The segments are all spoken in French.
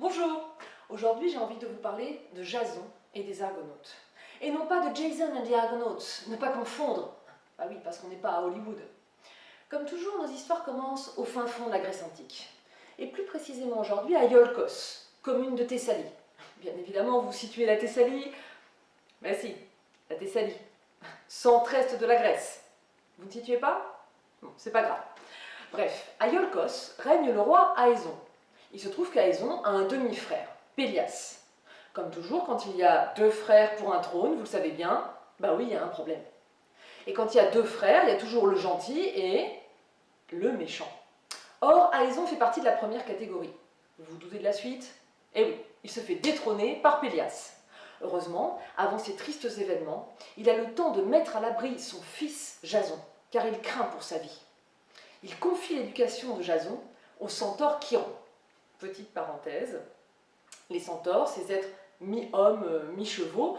Bonjour, aujourd'hui j'ai envie de vous parler de Jason et des Argonautes. Et non pas de Jason and the Argonauts, ne pas confondre. Ah oui, parce qu'on n'est pas à Hollywood. Comme toujours, nos histoires commencent au fin fond de la Grèce antique. Et plus précisément aujourd'hui à Iolcos, commune de Thessalie. Bien évidemment, vous situez la Thessalie. Mais si, la Thessalie. Centre-est de la Grèce. Vous ne situez pas? Bon, c'est pas grave. Bref, à Iolcos règne le roi Aéson. Il se trouve qu'Aéson a un demi-frère, Pélias. Comme toujours, quand il y a deux frères pour un trône, vous le savez bien, bah oui, il y a un problème. Et quand il y a deux frères, il y a toujours le gentil et le méchant. Or, Aéson fait partie de la première catégorie. Vous vous doutez de la suite? Eh oui, il se fait détrôner par Pélias. Heureusement, avant ces tristes événements, il a le temps de mettre à l'abri son fils Jason, car il craint pour sa vie. Il confie l'éducation de Jason au centaure Chiron. Petite parenthèse, les centaures, ces êtres mi-hommes, mi-chevaux,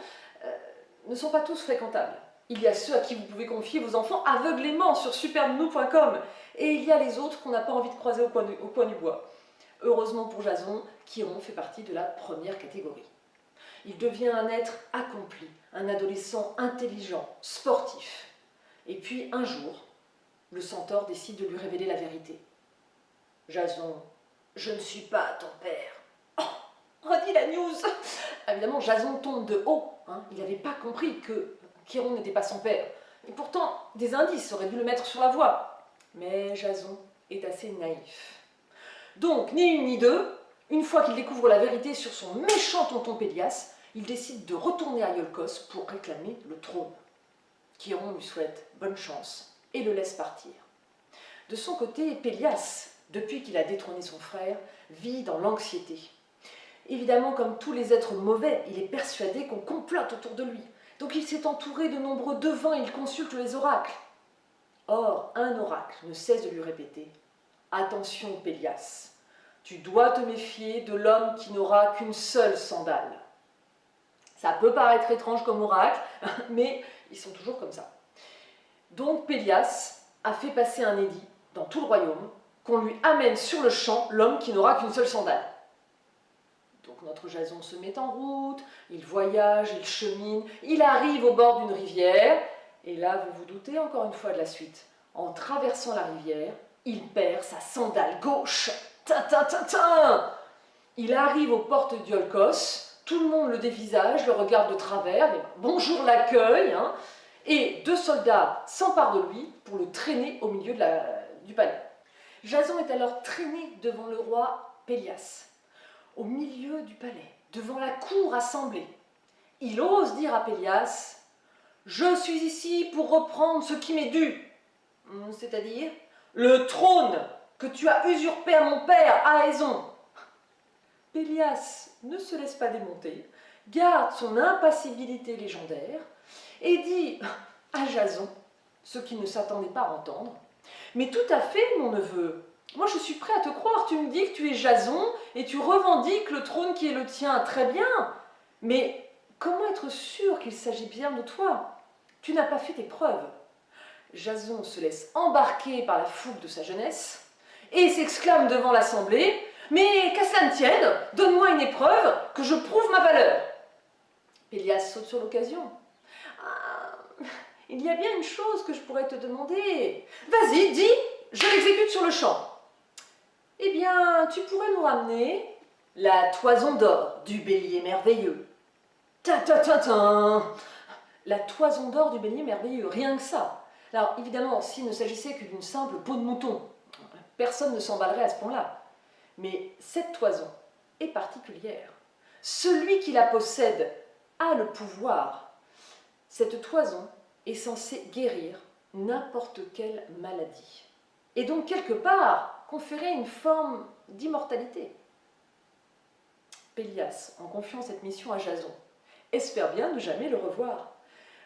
ne sont pas tous fréquentables. Il y a ceux à qui vous pouvez confier vos enfants aveuglément sur superbnou.com et il y a les autres qu'on n'a pas envie de croiser au coin du bois. Heureusement pour Jason, Chiron fait partie de la première catégorie. Il devient un être accompli, un adolescent intelligent, sportif. Et puis un jour, le centaure décide de lui révéler la vérité. Jason, je ne suis pas ton père. Oh, redit la news. Évidemment, Jason tombe de haut. Il n'avait pas compris que Chiron n'était pas son père. Et pourtant, des indices auraient dû le mettre sur la voie. Mais Jason est assez naïf. Donc, ni une ni deux, une fois qu'il découvre la vérité sur son méchant tonton Pélias, il décide de retourner à Iolcos pour réclamer le trône. Chiron lui souhaite bonne chance et le laisse partir. De son côté, Pélias, depuis qu'il a détrôné son frère, vit dans l'anxiété. Évidemment, comme tous les êtres mauvais, il est persuadé qu'on complote autour de lui. Donc il s'est entouré de nombreux devins et il consulte les oracles. Or, un oracle ne cesse de lui répéter « Attention, Pélias, tu dois te méfier de l'homme qui n'aura qu'une seule sandale. » Ça peut paraître étrange comme oracle, mais ils sont toujours comme ça. Donc Pélias a fait passer un édit dans tout le royaume qu'on lui amène sur le champ l'homme qui n'aura qu'une seule sandale. Donc notre Jason se met en route, il voyage, il chemine, il arrive au bord d'une rivière, et là vous vous doutez encore une fois de la suite. En traversant la rivière, il perd sa sandale gauche. Ta-ta-ta-ta! Il arrive aux portes d'Iolcos, tout le monde le dévisage, le regarde de travers, bonjour l'accueil, et deux soldats s'emparent de lui pour le traîner au milieu du palais. Jason est alors traîné devant le roi Pélias, au milieu du palais, devant la cour assemblée. Il ose dire à Pélias « Je suis ici pour reprendre ce qui m'est dû, c'est-à-dire le trône que tu as usurpé à mon père, Aéson. » Pélias ne se laisse pas démonter, garde son impassibilité légendaire et dit à Jason ce qu'il ne s'attendait pas à entendre. « Mais tout à fait, mon neveu, moi je suis prêt à te croire, tu me dis que tu es Jason et tu revendiques le trône qui est le tien, très bien. Mais comment être sûr qu'il s'agit bien de toi? Tu n'as pas fait tes preuves. » Jason se laisse embarquer par la fougue de sa jeunesse et s'exclame devant l'assemblée « Mais qu'à cela ne tienne, donne-moi une épreuve, que je prouve ma valeur. » Pélias saute sur l'occasion. « Ah, il y a bien une chose que je pourrais te demander. Vas-y, dis, je l'exécute sur le champ. » Eh bien, tu pourrais nous ramener la toison d'or du bélier merveilleux. Ta-ta-ta-ta! La toison d'or du bélier merveilleux, rien que ça. Alors, évidemment, s'il ne s'agissait que d'une simple peau de mouton, personne ne s'emballerait à ce point-là. Mais cette toison est particulière. Celui qui la possède a le pouvoir. Cette toison est censée guérir n'importe quelle maladie. Et donc, quelque part, conférer une forme d'immortalité. Pélias, en confiant cette mission à Jason, espère bien ne jamais le revoir,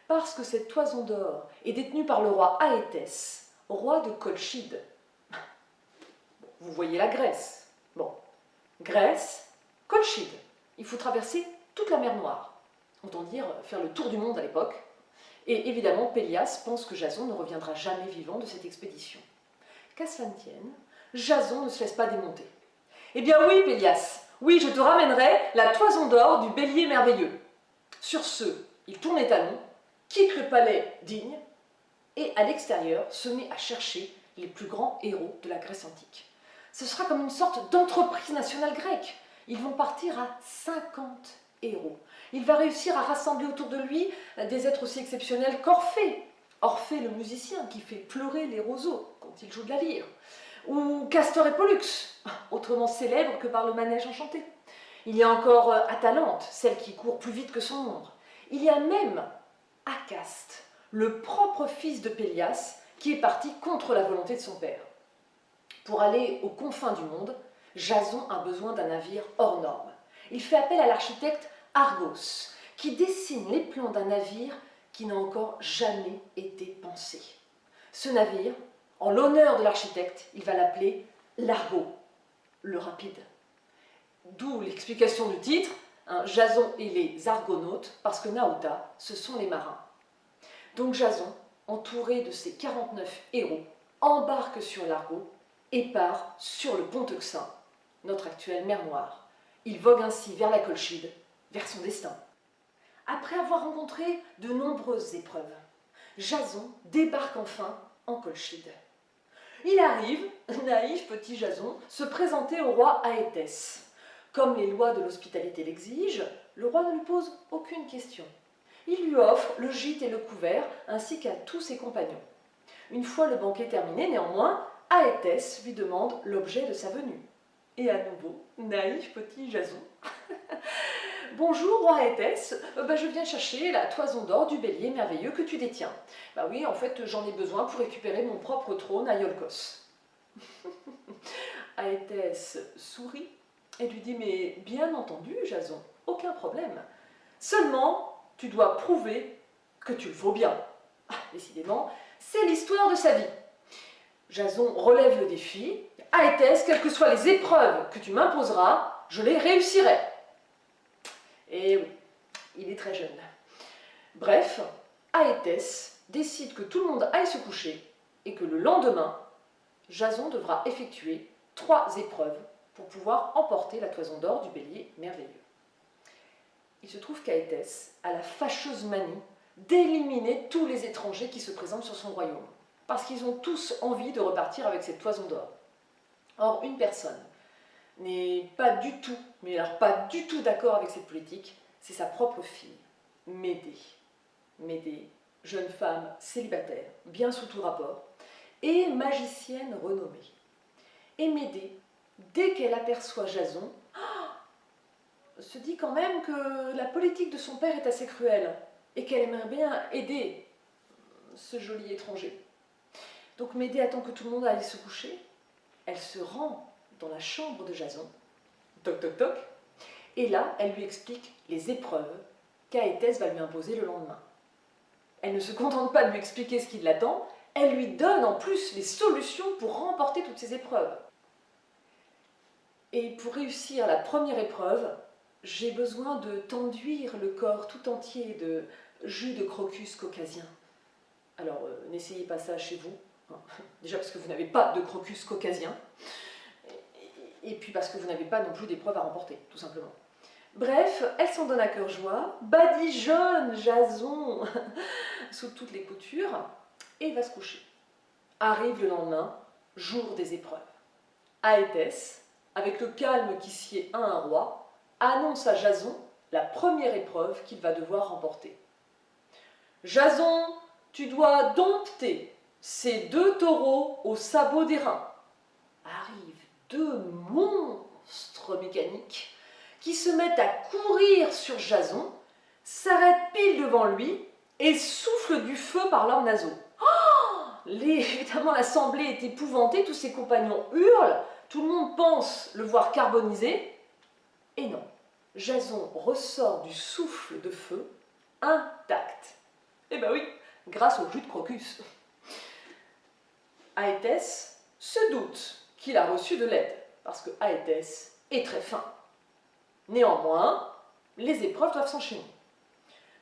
parce que cette toison d'or est détenue par le roi Aétès, roi de Colchide. Vous voyez la Grèce. Bon, Grèce, Colchide. Il faut traverser toute la mer Noire. Autant dire faire le tour du monde à l'époque. Et évidemment, Pélias pense que Jason ne reviendra jamais vivant de cette expédition. Qu'à cela ne tienne, Jason ne se laisse pas démonter. Eh bien oui, Pélias, Oui, je te ramènerai la toison d'or du bélier merveilleux. » Sur ce, il tourne les talons, quitte le palais digne et à l'extérieur se met à chercher les plus grands héros de la Grèce antique. Ce sera comme une sorte d'entreprise nationale grecque. Ils vont partir à 50 héros. Il va réussir à rassembler autour de lui des êtres aussi exceptionnels qu'Orphée. Orphée le musicien qui fait pleurer les roseaux quand il joue de la lyre. Ou Castor et Pollux, autrement célèbre que par le manège enchanté. Il y a encore Atalante, celle qui court plus vite que son ombre. Il y a même Acaste, le propre fils de Pélias, qui est parti contre la volonté de son père. Pour aller aux confins du monde, Jason a besoin d'un navire hors norme. Il fait appel à l'architecte Argos, qui dessine les plans d'un navire qui n'a encore jamais été pensé. Ce navire, en l'honneur de l'architecte, il va l'appeler l'Argo, le rapide. D'où l'explication du titre, Jason et les Argonautes, parce que Naouta, ce sont les marins. Donc Jason, entouré de ses 49 héros, embarque sur l'Argo et part sur le pont Euxin, notre actuelle mer Noire. Il vogue ainsi vers la Colchide, vers son destin. Après avoir rencontré de nombreuses épreuves, Jason débarque enfin en Colchide. Il arrive, naïf petit Jason, se présenter au roi Aétès. Comme les lois de l'hospitalité l'exigent, le roi ne lui pose aucune question. Il lui offre le gîte et le couvert, ainsi qu'à tous ses compagnons. Une fois le banquet terminé, néanmoins, Aétès lui demande l'objet de sa venue. Et à nouveau, naïf petit Jason. « Bonjour, roi Aétès, je viens chercher la toison d'or du bélier merveilleux que tu détiens. » Bah oui, en fait, j'en ai besoin pour récupérer mon propre trône à Iolcos. Aétès sourit et lui dit « Mais bien entendu, Jason, aucun problème. Seulement, tu dois prouver que tu le vaux bien. » Ah, décidément, c'est l'histoire de sa vie. Jason relève le défi. « Aétès, quelles que soient les épreuves que tu m'imposeras, je les réussirai. » Et oui, il est très jeune. Bref, Aétès décide que tout le monde aille se coucher et que le lendemain, Jason devra effectuer 3 épreuves pour pouvoir emporter la toison d'or du bélier merveilleux. Il se trouve qu'Aétès a la fâcheuse manie d'éliminer tous les étrangers qui se présentent sur son royaume, parce qu'ils ont tous envie de repartir avec cette toison d'or. Or, une personne n'est pas du tout, mais alors pas du tout d'accord avec cette politique, c'est sa propre fille, Médée. Médée, jeune femme célibataire, bien sous tout rapport, et magicienne renommée. Et Médée, dès qu'elle aperçoit Jason, se dit quand même que la politique de son père est assez cruelle et qu'elle aimerait bien aider ce joli étranger. Donc Médée attend que tout le monde aille se coucher. Elle se rend dans la chambre de Jason, toc toc toc, et là elle lui explique les épreuves qu'Aétès va lui imposer le lendemain. Elle ne se contente pas de lui expliquer ce qui l'attend, elle lui donne en plus les solutions pour remporter toutes ces épreuves. Et pour réussir la première épreuve, j'ai besoin de t'enduire le corps tout entier de jus de crocus caucasien. Alors, n'essayez pas ça chez vous, hein. Déjà parce que vous n'avez pas de crocus caucasien, et puis parce que vous n'avez pas non plus d'épreuve à remporter, tout simplement. Bref, elle s'en donne à cœur joie, badigeonne Jason sous toutes les coutures, et va se coucher. Arrive le lendemain, jour des épreuves. Aétès, avec le calme qui sied à un roi, annonce à Jason la première épreuve qu'il va devoir remporter. « Jason, tu dois dompter ces 2 taureaux aux sabots d'airain. » Arrivent 2 monstres mécaniques qui se mettent à courir sur Jason, s'arrêtent pile devant lui et soufflent du feu par leurs naseaux. Évidemment, l'assemblée est épouvantée, tous ses compagnons hurlent, tout le monde pense le voir carbonisé. Et non, Jason ressort du souffle de feu intact. Eh ben oui, grâce au jus de crocus. Aétès se doute qu'il a reçu de l'aide, parce que Aétès est très fin. Néanmoins, les épreuves doivent s'enchaîner.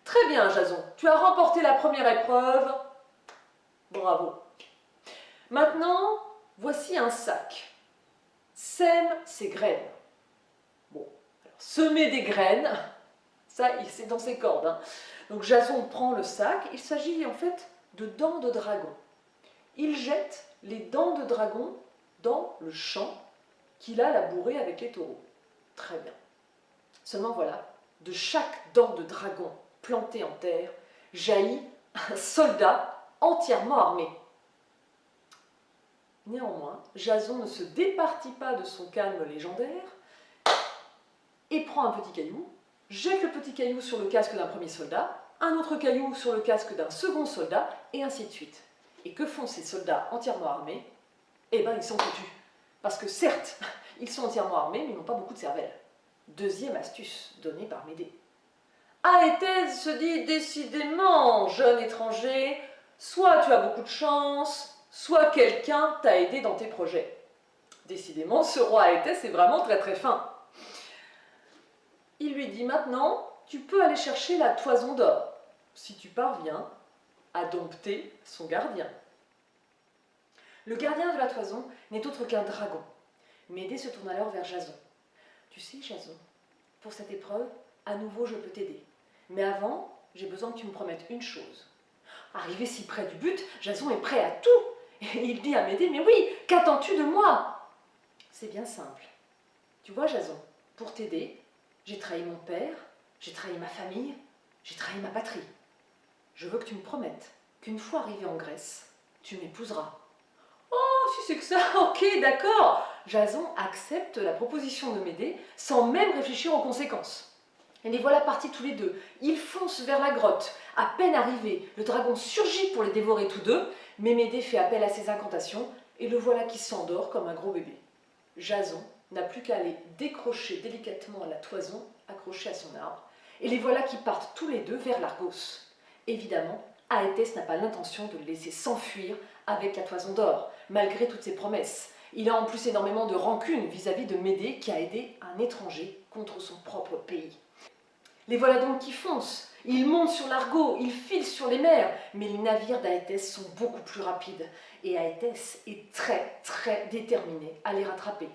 Très bien, Jason, tu as remporté la première épreuve. Bravo. Maintenant, voici un sac. Sème ses graines. Bon, semer des graines. Ça, c'est dans ses cordes, hein. Donc Jason prend le sac, il s'agit en fait de dents de dragon. Il jette les dents de dragon dans le champ qu'il a labouré avec les taureaux. Très bien. Seulement voilà, de chaque dent de dragon plantée en terre, jaillit un soldat entièrement armé. Néanmoins, Jason ne se départit pas de son calme légendaire et prend un petit caillou, jette le petit caillou sur le casque d'un premier soldat, un autre caillou sur le casque d'un second soldat, et ainsi de suite. Et que font ces soldats entièrement armés? Eh bien, ils sont foutus. Parce que certes, ils sont entièrement armés, mais ils n'ont pas beaucoup de cervelle. Deuxième astuce donnée par Médée. Aéthèse se dit décidément, jeune étranger, soit tu as beaucoup de chance, soit quelqu'un t'a aidé dans tes projets. Décidément, ce roi Aéthèse est vraiment très très fin. Il lui dit maintenant, tu peux aller chercher la toison d'or, si tu parviens à dompter son gardien. Le gardien de la toison n'est autre qu'un dragon. Médée se tourne alors vers Jason. Tu sais, Jason, pour cette épreuve, à nouveau je peux t'aider. Mais avant, j'ai besoin que tu me promettes une chose. Arrivé si près du but, Jason est prêt à tout. Et il dit à Médée, mais oui, qu'attends-tu de moi? C'est bien simple. Tu vois, Jason, pour t'aider, j'ai trahi mon père, j'ai trahi ma famille, j'ai trahi ma patrie. Je veux que tu me promettes qu'une fois arrivé en Grèce, tu m'épouseras. Oh, si c'est que ça, ok, d'accord. Jason accepte la proposition de Médée sans même réfléchir aux conséquences. Et les voilà partis tous les deux. Ils foncent vers la grotte. À peine arrivés, le dragon surgit pour les dévorer tous deux, mais Médée fait appel à ses incantations et le voilà qui s'endort comme un gros bébé. Jason n'a plus qu'à aller décrocher délicatement la toison accrochée à son arbre, et les voilà qui partent tous les deux vers l'Argos. Évidemment, Aéthès n'a pas l'intention de le laisser s'enfuir avec la toison d'or, malgré toutes ses promesses. Il a en plus énormément de rancune vis-à-vis de Médée qui a aidé un étranger contre son propre pays. Les voilà donc qui foncent, ils montent sur l'Argo, ils filent sur les mers, mais les navires d'Aéthès sont beaucoup plus rapides, et Aéthès est très très déterminée à les rattraper.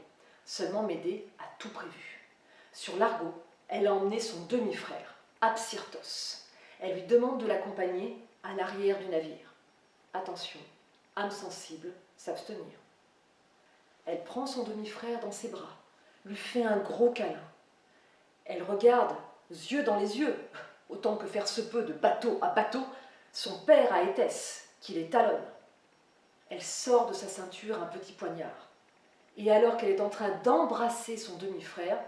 Seulement Médée a tout prévu. Sur l'Argo, elle a emmené son demi-frère, Absyrtos. Elle lui demande de l'accompagner à l'arrière du navire. Attention, âme sensible, s'abstenir. Elle prend son demi-frère dans ses bras, lui fait un gros câlin. Elle regarde, yeux dans les yeux, autant que faire se peut de bateau à bateau, son père Aéthès, qui les talonne. Elle sort de sa ceinture un petit poignard. Et alors qu'elle est en train d'embrasser son demi-frère,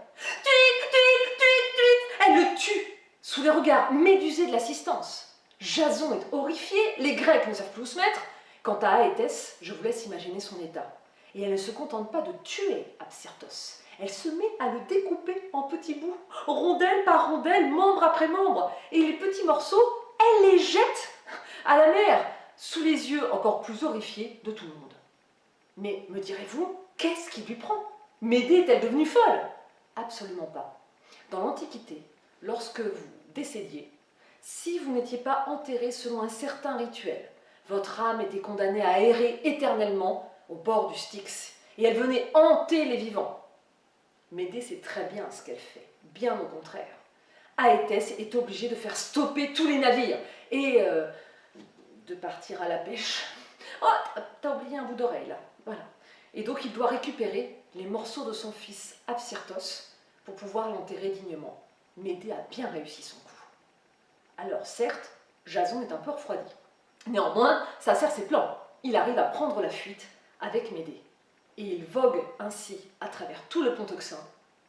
elle le tue sous les regards médusés de l'assistance. Jason est horrifié, les Grecs ne savent plus où se mettre. Quant à Aéthès, je vous laisse imaginer son état. Et elle ne se contente pas de tuer Absyrtos. Elle se met à le découper en petits bouts, rondelle par rondelle, membre après membre. Et les petits morceaux, elle les jette à la mer, sous les yeux encore plus horrifiés de tout le monde. Mais me direz-vous, qu'est-ce qui lui prend? Médée est-elle devenue folle? Absolument pas. Dans l'Antiquité, lorsque vous décédiez, si vous n'étiez pas enterré selon un certain rituel, votre âme était condamnée à errer éternellement au bord du Styx, et elle venait hanter les vivants. Médée sait très bien ce qu'elle fait, bien au contraire. Aéthès est obligée de faire stopper tous les navires, et de partir à la pêche. Oh, t'as oublié un bout d'oreille là, voilà. Et donc il doit récupérer les morceaux de son fils Absyrtos pour pouvoir l'enterrer dignement. Médée a bien réussi son coup. Alors certes, Jason est un peu refroidi. Néanmoins, ça sert ses plans. Il arrive à prendre la fuite avec Médée. Et il vogue ainsi à travers tout le pont Euxin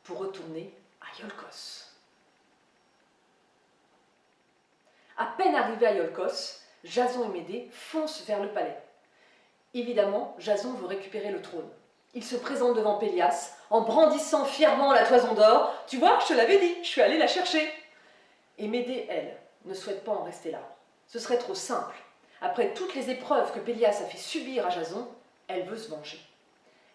pour retourner à Iolcos. À peine arrivé à Iolcos, Jason et Médée foncent vers le palais. Évidemment, Jason veut récupérer le trône. Il se présente devant Pélias en brandissant fièrement la toison d'or. « Tu vois, je te l'avais dit, je suis allée la chercher !» Et Médée, elle, ne souhaite pas en rester là. Ce serait trop simple. Après toutes les épreuves que Pélias a fait subir à Jason, elle veut se venger.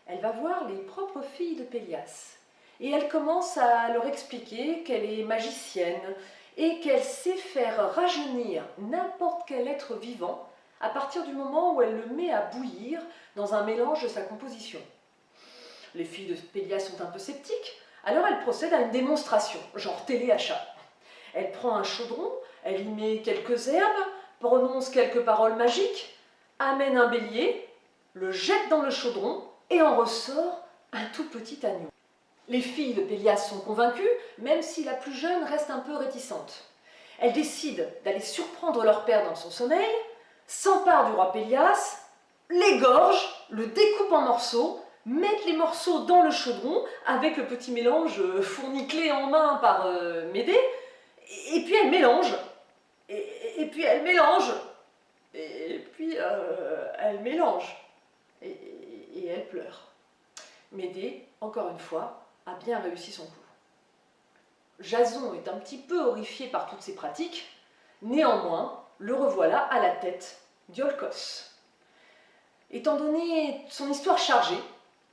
Elle va voir les propres filles de Pélias. Et elle commence à leur expliquer qu'elle est magicienne et qu'elle sait faire rajeunir n'importe quel être vivant à partir du moment où elle le met à bouillir dans un mélange de sa composition. Les filles de Pélias sont un peu sceptiques, Alors elle procède à une démonstration, genre téléachat. Elle prend un chaudron, elle y met quelques herbes, prononce quelques paroles magiques, amène un bélier, le jette dans le chaudron et en ressort un tout petit agneau. Les filles de Pélias sont convaincues, même si la plus jeune reste un peu réticente. Elles décident d'aller surprendre leur père dans son sommeil, s'emparent du roi Pélias, l'égorgent, le découpent en morceaux, mettent les morceaux dans le chaudron avec le petit mélange fourni clé en main par Médée, et puis elles mélangent, et puis elles mélangent, et puis elles mélangent, et elles pleurent. Médée, encore une fois, a bien réussi son coup. Jason est un petit peu horrifié par toutes ces pratiques, néanmoins, le revoilà à la tête d'Iolcos. Étant donné son histoire chargée,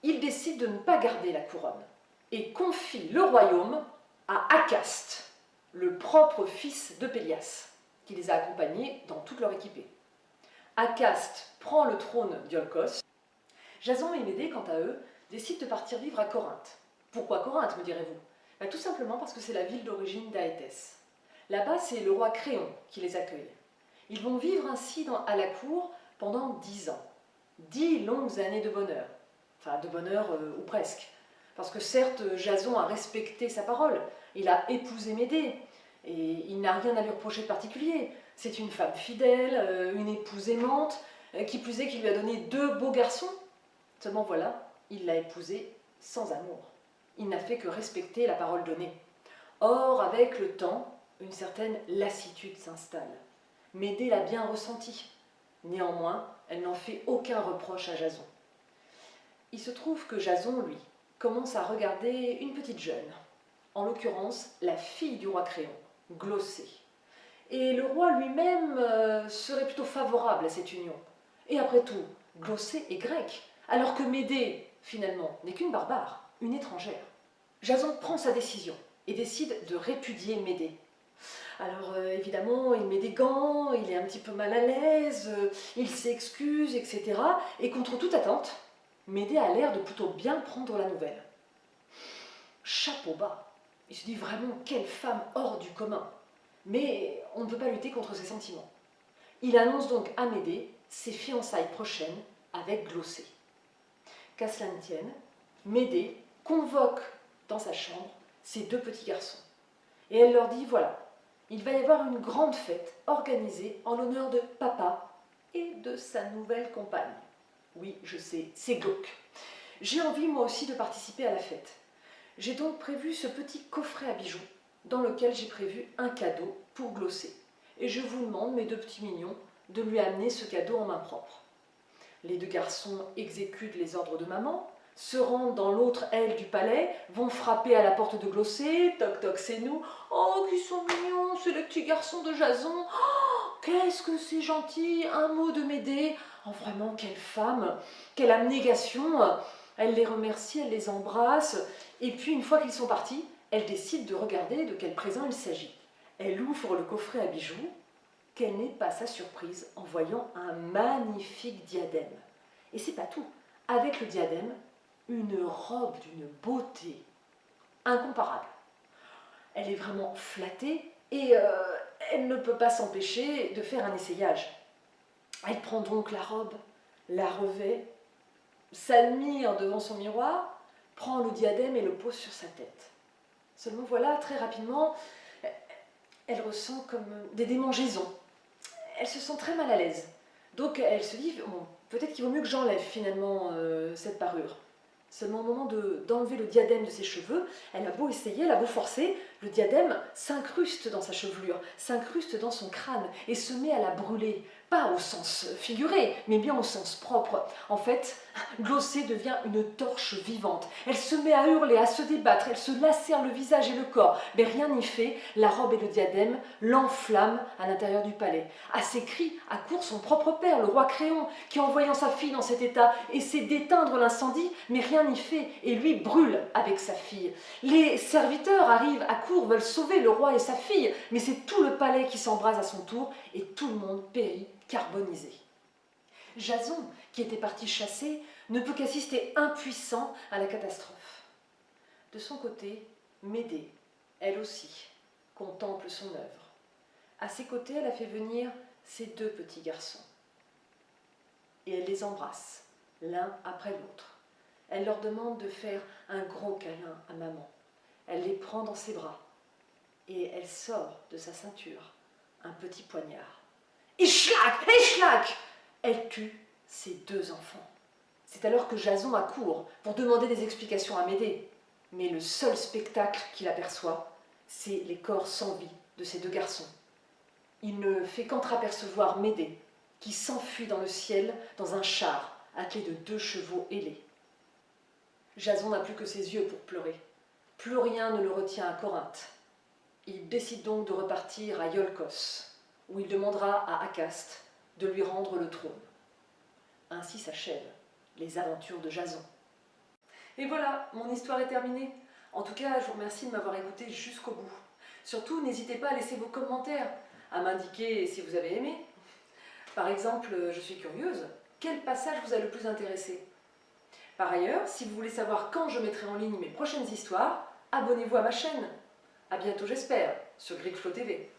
il décide de ne pas garder la couronne et confie le royaume à Acaste, le propre fils de Pélias, qui les a accompagnés dans toute leur équipée. Acaste prend le trône d'Iolcos. Jason et Médée, quant à eux, décident de partir vivre à Corinthe. Pourquoi Corinthe, me direz-vous? Tout simplement parce que c'est la ville d'origine d'Aétès. Là-bas, c'est le roi Créon qui les accueille. Ils vont vivre ainsi à la cour pendant 10 ans. 10 longues années de bonheur. Enfin, de bonheur ou presque. Parce que certes, Jason a respecté sa parole. Il a épousé Médée. Et il n'a rien à lui reprocher de particulier. C'est une femme fidèle, une épouse aimante, qui plus est, qui lui a donné 2 beaux garçons. Seulement voilà, il l'a épousée sans amour. Il n'a fait que respecter la parole donnée. Or, avec le temps, une certaine lassitude s'installe. Médée l'a bien ressenti. Néanmoins, elle n'en fait aucun reproche à Jason. Il se trouve que Jason, lui, commence à regarder une petite jeune, en l'occurrence la fille du roi Créon, Glossée. Et le roi lui-même serait plutôt favorable à cette union. Et après tout, Glossée est grecque, alors que Médée, finalement, n'est qu'une barbare, une étrangère. Jason prend sa décision et décide de répudier Médée. Alors évidemment, il met des gants, il est un petit peu mal à l'aise, il s'excuse, etc. Et contre toute attente, Médée a l'air de plutôt bien prendre la nouvelle. Chapeau bas, il se dit vraiment quelle femme hors du commun. Mais on ne peut pas lutter contre ses sentiments. Il annonce donc à Médée ses fiançailles prochaines avec Glossée. Qu'à cela ne tienne, Médée convoque dans sa chambre ses 2 petits garçons. Et elle leur dit, voilà, il va y avoir une grande fête organisée en l'honneur de papa et de sa nouvelle compagne. Oui, je sais, c'est glauque. J'ai envie moi aussi de participer à la fête. J'ai donc prévu ce petit coffret à bijoux dans lequel j'ai prévu un cadeau pour Glossée. Et je vous demande, mes 2 petits mignons, de lui amener ce cadeau en main propre. Les 2 garçons exécutent les ordres de maman, se rendent dans l'autre aile du palais, vont frapper à la porte de Glossée, toc toc c'est nous, oh qui sont mignons, c'est les petits garçons de Jason, oh qu'est-ce que c'est gentil, un mot de Médée, oh vraiment quelle femme, quelle abnégation, elle les remercie, elle les embrasse, et puis une fois qu'ils sont partis, elle décide de regarder de quel présent il s'agit. Elle ouvre le coffret à bijoux, quelle n'est pas sa surprise en voyant un magnifique diadème. Et c'est pas tout, avec le diadème, une robe d'une beauté incomparable. Elle est vraiment flattée et elle ne peut pas s'empêcher de faire un essayage. Elle prend donc la robe, la revêt, s'admire devant son miroir, prend le diadème et le pose sur sa tête. Seulement voilà, très rapidement, elle ressent comme des démangeaisons. Elle se sent très mal à l'aise. Donc elle se dit, bon, peut-être qu'il vaut mieux que j'enlève finalement cette parure. Seulement au moment d'enlever le diadème de ses cheveux, elle a beau essayer, elle a beau forcer, le diadème s'incruste dans sa chevelure, s'incruste dans son crâne et se met à la brûler. Pas au sens figuré, mais bien au sens propre. En fait, Glossée devient une torche vivante. Elle se met à hurler, à se débattre, elle se lacère le visage et le corps. Mais rien n'y fait, la robe et le diadème l'enflamment à l'intérieur du palais. À ses cris accourt son propre père, le roi Créon, qui en voyant sa fille dans cet état essaie d'éteindre l'incendie, mais rien n'y fait, et lui brûle avec sa fille. Les serviteurs arrivent, accourent, veulent sauver le roi et sa fille, mais c'est tout le palais qui s'embrase à son tour, et tout le monde périt carbonisé. Jason, qui était parti chasser, ne peut qu'assister impuissant à la catastrophe. De son côté, Médée, elle aussi, contemple son œuvre. À ses côtés, elle a fait venir ses 2 petits garçons. Et elle les embrasse, l'un après l'autre. Elle leur demande de faire un gros câlin à maman. Elle les prend dans ses bras et elle sort de sa ceinture un petit poignard. Et schlac, et schlac, elle tue ses 2 enfants. C'est alors que Jason accourt pour demander des explications à Médée. Mais le seul spectacle qu'il aperçoit, c'est les corps sans vie de ces 2 garçons. Il ne fait qu'entrapercevoir Médée, qui s'enfuit dans le ciel dans un char attelé de 2 chevaux ailés. Jason n'a plus que ses yeux pour pleurer. Plus rien ne le retient à Corinthe. Il décide donc de repartir à Iolcos, où il demandera à Acaste de lui rendre le trône. Ainsi s'achèvent les aventures de Jason. Et voilà, mon histoire est terminée. En tout cas, je vous remercie de m'avoir écouté jusqu'au bout. Surtout, n'hésitez pas à laisser vos commentaires, à m'indiquer si vous avez aimé. Par exemple, je suis curieuse, quel passage vous a le plus intéressé? Par ailleurs, si vous voulez savoir quand je mettrai en ligne mes prochaines histoires, abonnez-vous à ma chaîne. A bientôt j'espère, sur Greekflow TV.